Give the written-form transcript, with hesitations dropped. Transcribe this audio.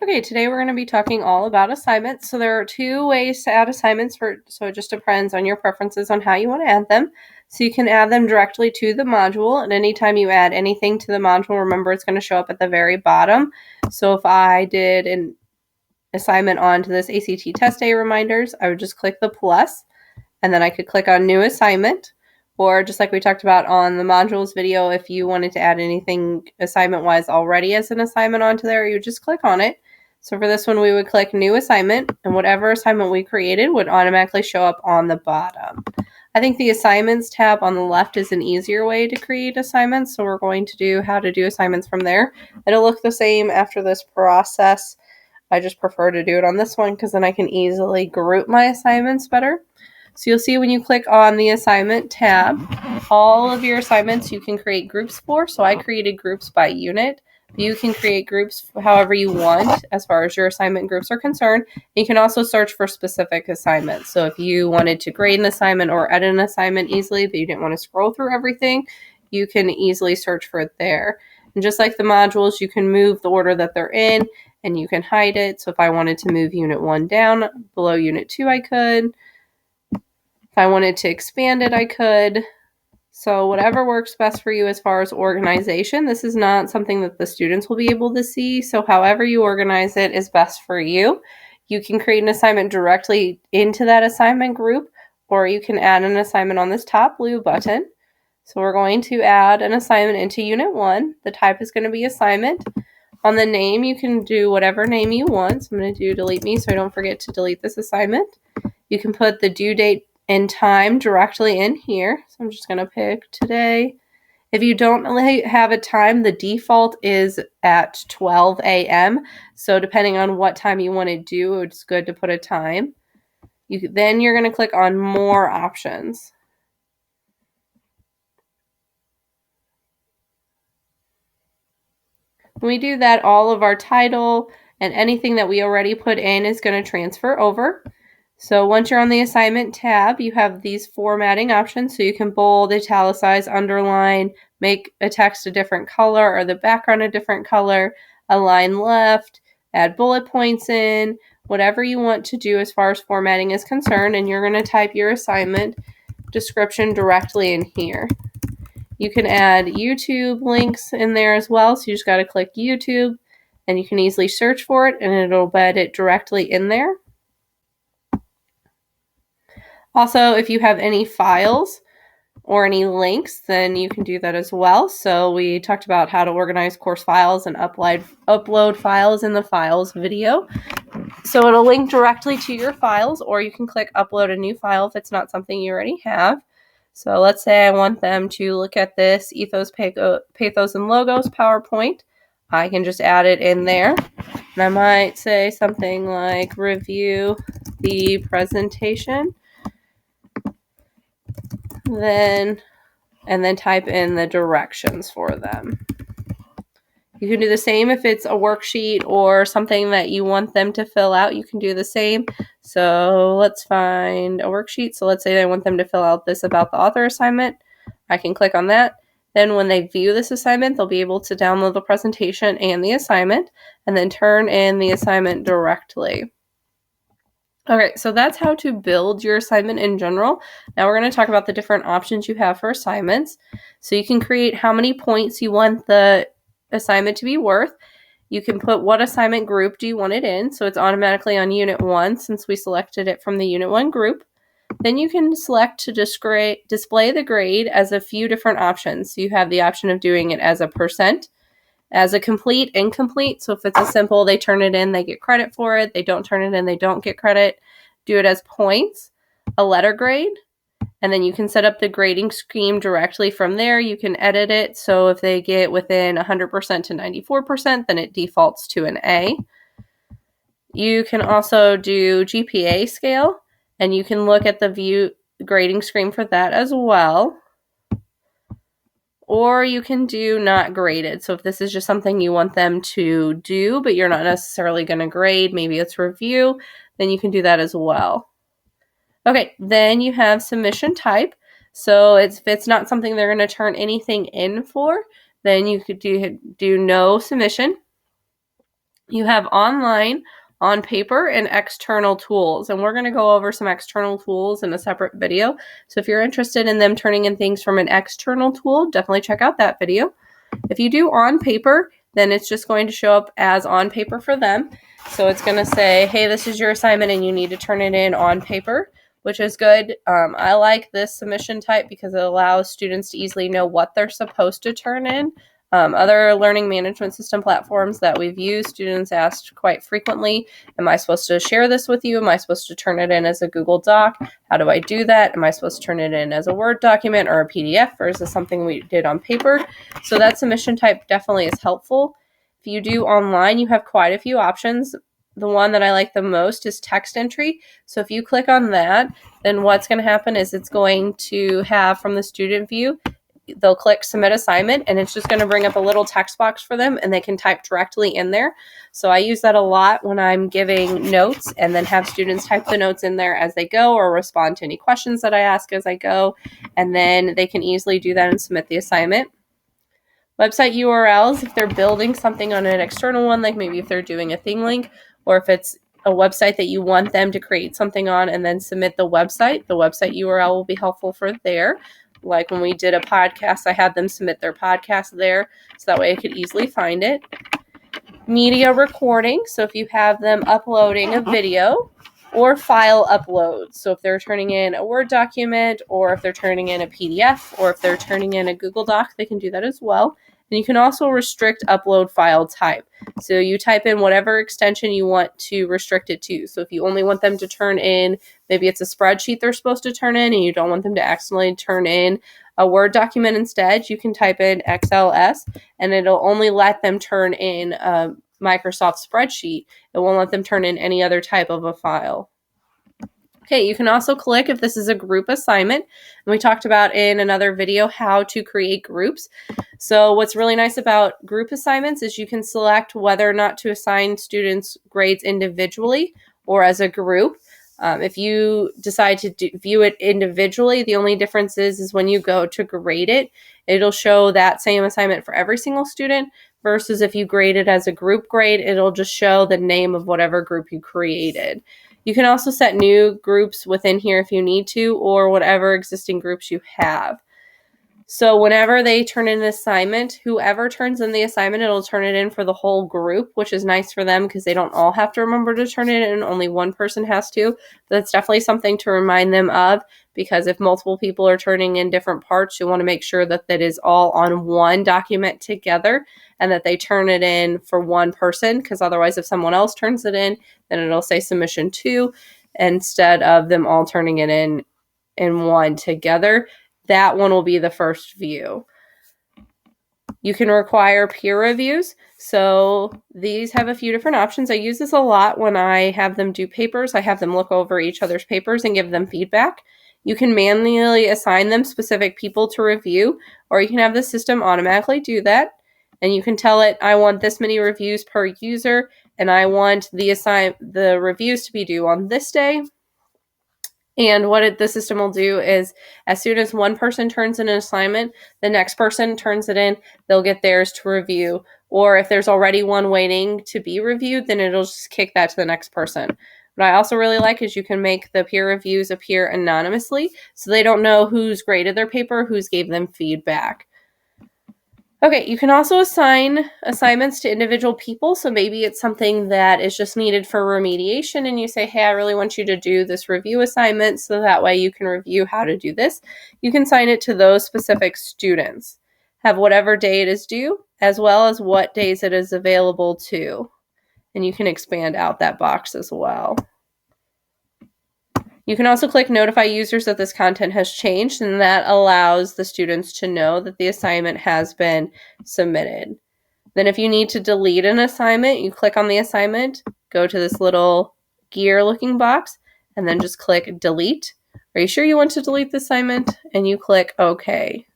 Okay, today we're going to be talking all about assignments. So there are two ways to add assignments so it just depends on your preferences on how you want to add them. So you can add them directly to the module, and anytime you add anything to the module, remember it's going to show up at the very bottom. So if I did an assignment onto this ACT test day reminders, I would just click the plus, and then I could click on new assignment. Or just like we talked about on the modules video, if you wanted to add anything assignment-wise already as an assignment onto there, you would just click on it. So for this one, we would click new assignment, and whatever assignment we created would automatically show up on the bottom. I think the assignments tab on the left is an easier way to create assignments, so we're going to do how to do assignments from there. It'll look the same after this process. I just prefer to do it on this one because then I can easily group my assignments better. So you'll see when you click on the assignment tab, all of your assignments you can create groups for. So I created groups by unit. You can create groups however you want as far as your assignment groups are concerned. You can also search for specific assignments. So if you wanted to grade an assignment or edit an assignment easily, but you didn't want to scroll through everything, you can easily search for it there. And just like the modules, you can move the order that they're in and you can hide it. So if I wanted to move unit 1 down below unit 2, I could. If I wanted to expand it, I could. So whatever works best for you as far as organization. This is not something that the students will be able to see. So however you organize it is best for you. You can create an assignment directly into that assignment group, or you can add an assignment on this top blue button. So we're going to add an assignment into unit 1. The type is going to be assignment. On the name, you can do whatever name you want. So I'm going to do delete me so I don't forget to delete this assignment. You can put the due date and time directly in here. So I'm just going to pick today. If you don't have a time, the default is at 12 a.m. So depending on what time you want to do, it's good to put a time. Then you're going to click on more options. When we do that, all of our title and anything that we already put in is going to transfer over. So once you're on the assignment tab, you have these formatting options. So you can bold, italicize, underline, make a text a different color or the background a different color, align left, add bullet points in, whatever you want to do as far as formatting is concerned. And you're going to type your assignment description directly in here. You can add YouTube links in there as well. So you just got to click YouTube and you can easily search for it and it'll embed it directly in there. Also, if you have any files or any links, then you can do that as well. So we talked about how to organize course files and upload files in the files video. So it'll link directly to your files, or you can click upload a new file if it's not something you already have. So let's say I want them to look at this Ethos, Pathos, and Logos PowerPoint. I can just add it in there. And I might say something like review the presentation. And then type in the directions for them. You can do the same if it's a worksheet or something that you want them to fill out. You can do the same. So let's find a worksheet. So let's say I want them to fill out this about the author assignment. I can click on that. Then when they view this assignment, they'll be able to download the presentation and the assignment and then turn in the assignment directly. Okay, so that's how to build your assignment in general. Now we're going to talk about the different options you have for assignments. So you can create how many points you want the assignment to be worth. You can put what assignment group do you want it in. So it's automatically on Unit 1 since we selected it from the Unit 1 group. Then you can select to display the grade as a few different options. So you have the option of doing it as a %, as a complete, incomplete. So if it's a simple, they turn it in, they get credit for it. They don't turn it in, they don't get credit. Do it as points, a letter grade, and then you can set up the grading scheme directly from there. You can edit it. So if they get within 100% to 94%, then it defaults to an A. You can also do GPA scale, and you can look at the view grading screen for that as well. Or you can do not graded. So if this is just something you want them to do, but you're not necessarily going to grade, maybe it's review, then you can do that as well. Okay, then you have submission type. So if it's not something they're going to turn anything in for, then you could do no submission. You have online, on paper, and external tools. And we're going to go over some external tools in a separate video. So if you're interested in them turning in things from an external tool, definitely check out that video. If you do on paper, then it's just going to show up as on paper for them. So it's going to say, hey, this is your assignment and you need to turn it in on paper, which is good. I like this submission type because it allows students to easily know what they're supposed to turn in. Other learning management system platforms that we've used, students asked quite frequently, am I supposed to share this with you? Am I supposed to turn it in as a Google Doc? How do I do that? Am I supposed to turn it in as a Word document or a PDF, or is this something we did on paper? So that submission type definitely is helpful. If you do online, you have quite a few options. The one that I like the most is text entry. So if you click on that, then what's going to happen is it's going to have from the student view, they'll click submit assignment and it's just going to bring up a little text box for them and they can type directly in there. So I use that a lot when I'm giving notes and then have students type the notes in there as they go or respond to any questions that I ask as I go. And then they can easily do that and submit the assignment. Website URLs, if they're building something on an external one, like maybe if they're doing a ThingLink, or if it's a website that you want them to create something on and then submit the website URL will be helpful for there. Like when we did a podcast, I had them submit their podcast there, so that way I could easily find it. Media recording, so if you have them uploading a video or file uploads. So if they're turning in a Word document or if they're turning in a PDF or if they're turning in a Google Doc, they can do that as well. And you can also restrict upload file type. So you type in whatever extension you want to restrict it to. So if you only want them to turn in, maybe it's a spreadsheet they're supposed to turn in and you don't want them to accidentally turn in a Word document instead, you can type in XLS and it'll only let them turn in a Microsoft spreadsheet. It won't let them turn in any other type of a file. Okay, you can also click if this is a group assignment. And we talked about in another video how to create groups. So what's really nice about group assignments is you can select whether or not to assign students grades individually or as a group. If you decide to view it individually, the only difference is when you go to grade it, it'll show that same assignment for every single student versus if you grade it as a group grade, it'll just show the name of whatever group you created. You can also set new groups within here if you need to, or whatever existing groups you have. So whenever they turn in an assignment, whoever turns in the assignment, it'll turn it in for the whole group, which is nice for them because they don't all have to remember to turn it in. Only one person has to. That's definitely something to remind them of, because if multiple people are turning in different parts, you want to make sure that that is all on one document together and that they turn it in for one person, because otherwise if someone else turns it in, then it'll say submission 2 instead of them all turning it in one together. That one will be the first view. You can require peer reviews. So these have a few different options. I use this a lot when I have them do papers. I have them look over each other's papers and give them feedback. You can manually assign them specific people to review, or you can have the system automatically do that. And you can tell it, I want this many reviews per user, and I want the reviews to be due on this day. And what the system will do is as soon as one person turns in an assignment, the next person turns it in, they'll get theirs to review. Or if there's already one waiting to be reviewed, then it'll just kick that to the next person. What I also really like is you can make the peer reviews appear anonymously, so they don't know who's graded their paper, who's gave them feedback. Okay, you can also assign assignments to individual people. So maybe it's something that is just needed for remediation and you say, hey, I really want you to do this review assignment so that way you can review how to do this. You can assign it to those specific students. Have whatever day it is due, as well as what days it is available to. And you can expand out that box as well. You can also click notify users that this content has changed, and that allows the students to know that the assignment has been submitted. Then if you need to delete an assignment, you click on the assignment, go to this little gear looking box, and then just click delete. Are you sure you want to delete the assignment? And you click OK.